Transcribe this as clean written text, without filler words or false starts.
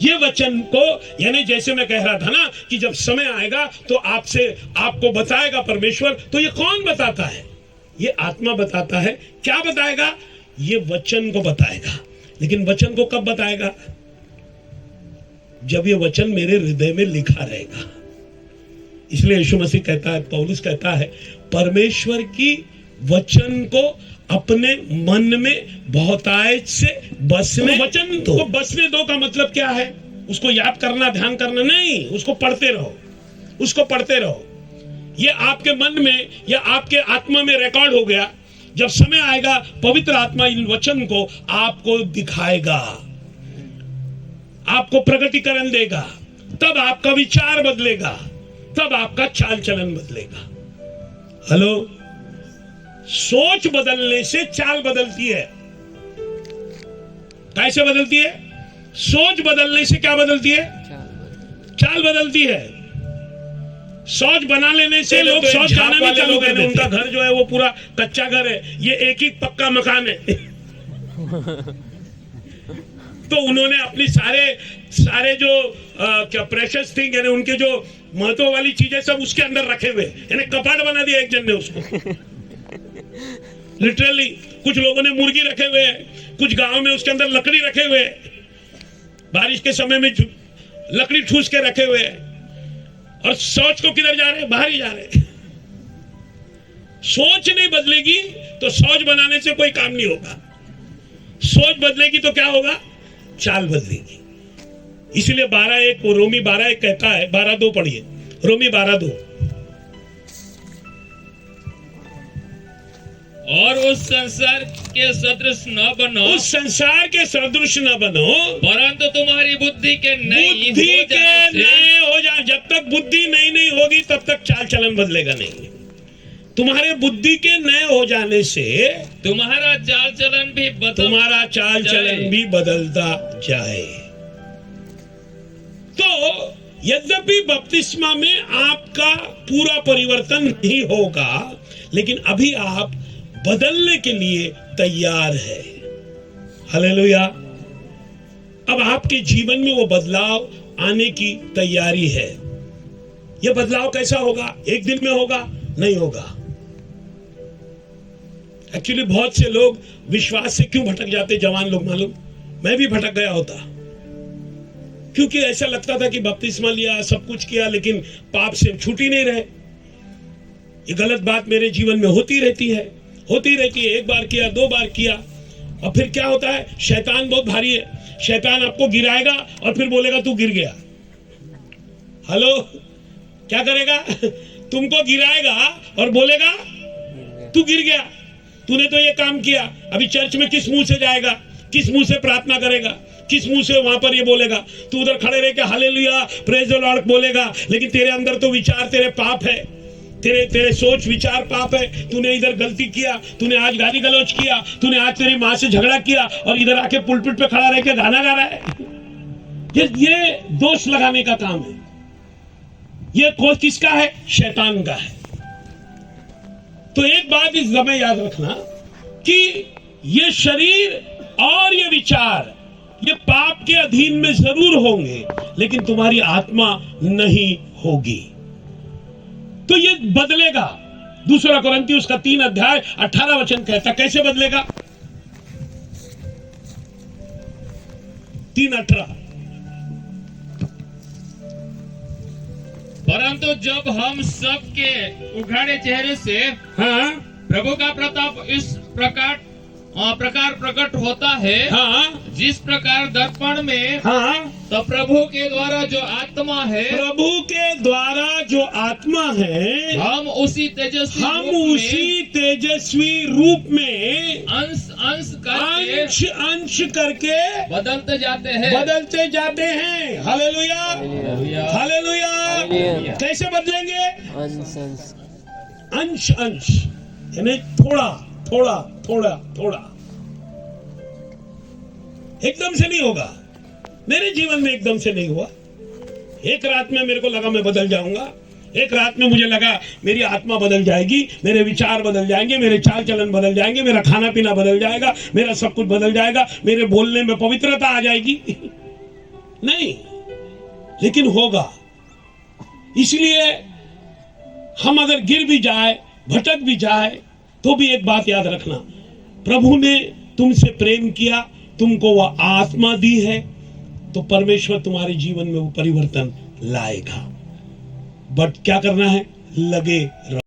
ये वचन को, यानी जैसे मैं कह रहा था ना कि जब समय आएगा तो आपको बताएगा परमेश्वर। तो ये कौन बताता है? ये आत्मा बताता है। क्या बताएगा? ये वचन को बताएगा। लेकिन वचन को कब बताएगा? जब ये वचन मेरे हृदय में लिखा रहेगा। इसलिए यीशु मसीह कहता है, पौलुस कहता है, परमेश्वर की वचन को अपने मन में बहुतायत से बसने, तो वचन को बसने दो का मतलब क्या है? उसको याद करना, ध्यान करना नहीं, उसको पढ़ते रहो, उसको पढ़ते रहो। ये आपके मन में या आपके आत्मा में रिकॉर्ड हो गया। जब समय आएगा पवित्र आत्मा इन वचन को आपको दिखाएगा, आपको प्रकटीकरण देगा, तब आपका विचार बदलेगा, तब आपका चाल चलन बदलेगा। हेलो, सोच बदलने से चाल बदलती है। कैसे बदलती है? सोच बदलने से क्या बदलती है? चाल बदलती है। सोच बना लेने से लोग सोच जाना नहीं चालू कर देते। उनका घर जो है वो पूरा कच्चा घर है, ये एक ही पक्का मकान है। तो उन्होंने अपनी सारे जो क्या प्रेशियस थिंग है, उनके जो महत्व वाली चीजें सब उसके अंदर रखे हुए, यानी कपाट बना दिया एक जन ने उसको। लिटरली कुछ लोगों ने मुर्गी रखे हुए हैं, कुछ गांव में उसके अंदर लकड़ी रखे हुए हैं, बारिश के समय में लकड़ी ठूस के रखे हुए हैं। और सोच को किधर जा रहे हैं? बाहर ही जा रहे हैं। सोच नहीं बदलेगी तो सोच बनाने से कोई काम नहीं होगा। सोच बदलेगी तो क्या होगा? चाल बदलेगी। इसलिए 12:1 को रोमी 12:1 कहता है, 12:2 पढ़िए, रोमी 12:2। और उस संसार के सदृश न बनो, उस संसार के सदृश न बनो, परंतु तुम्हारी बुद्धि के नए हो जाए। जब तक बुद्धि नई नहीं होगी तब तक चाल चलन बदलेगा नहीं। तुम्हारे बुद्धि के नए हो जाने से तुम्हारा चाल चलन भी बदलता जाए। तो यद्यपि बपतिस्मा में आपका पूरा परिवर्तन नहीं होगा, लेकिन अभी आप बदलने के लिए तैयार है। हालेलुया। अब आपके जीवन में वो बदलाव आने की तैयारी है। यह बदलाव कैसा होगा? एक दिन में होगा? नहीं होगा। एक्चुअली बहुत से लोग विश्वास से क्यों भटक जाते, जवान लोग, मालूम? मैं भी भटक गया होता, क्योंकि ऐसा लगता था कि बपतिस्मा लिया, सब कुछ किया, लेकिन पाप से छूट ही नहीं रहे। ये गलत बात मेरे जीवन में होती रहती है। एक बार किया, 2 बार किया, और फिर क्या होता है? शैतान बहुत भारी है। शैतान आपको गिराएगा और फिर बोलेगा तू गिर गया। हेलो, क्या करेगा? तुमको गिराएगा और बोलेगा तू गिर गया, तूने तो ये काम किया। अभी चर्च में किस मुंह से जाएगा? किस मुंह से प्रार्थना करेगा? किस मुंह से वहां पर ये बोलेगा? तू उधर खड़े रह के हालेलुया प्रेज द लॉर्ड बोलेगा, लेकिन तेरे अंदर तो विचार तेरे पाप है, तेरे सोच विचार पाप है। तूने इधर गलती किया, तूने आज गाली गलौज किया, तूने आज तेरी माँ से झगड़ा किया, और इधर आके पुलपिट पे खड़ा रह के गाना गा रहा है। ये दोष लगाने का काम है। ये कोष किसका है? शैतान का है। तो एक बात इस समय याद रखना कि ये शरीर और ये विचार ये पाप के अधीन में जरूर होंगे, लेकिन तुम्हारी आत्मा नहीं होगी। तो ये बदलेगा। 2 कोरिन्थियों उसका 3 अध्याय 18 वचन कहता, कैसे बदलेगा? 3:18। परंतु जब हम सबके उघाड़े चेहरे से प्रभु का प्रताप इस प्रकार प्रकट होता है, जिस प्रकार दर्पण में, तो प्रभु के द्वारा जो आत्मा है, हम उसी तेजस्वी रूप में अंश करके बदलते जाते हैं। Hallelujah, hallelujah. कैसे बदलेंगे? अंश यानी थोड़ा थोड़ा। एकदम से नहीं होगा। मेरे जीवन में एकदम से नहीं हुआ। एक रात में मेरे को लगा मैं बदल जाऊंगा, एक रात में मुझे लगा मेरी आत्मा बदल जाएगी, मेरे विचार बदल जाएंगे, मेरे चाल चलन बदल जाएंगे, मेरा खाना पीना बदल जाएगा, मेरा सब कुछ बदल जाएगा, मेरे बोलने में पवित्रता आ जाएगी। नहीं, लेकिन होगा। इसलिए हम अगर गिर भी जाए, भटक भी जाए, तो भी एक बात याद रखना, प्रभु ने तुमसे प्रेम किया, तुमको वह आत्मा दी है, तो परमेश्वर तुम्हारे जीवन में वो परिवर्तन लाएगा। बट क्या करना है? लगे रहो।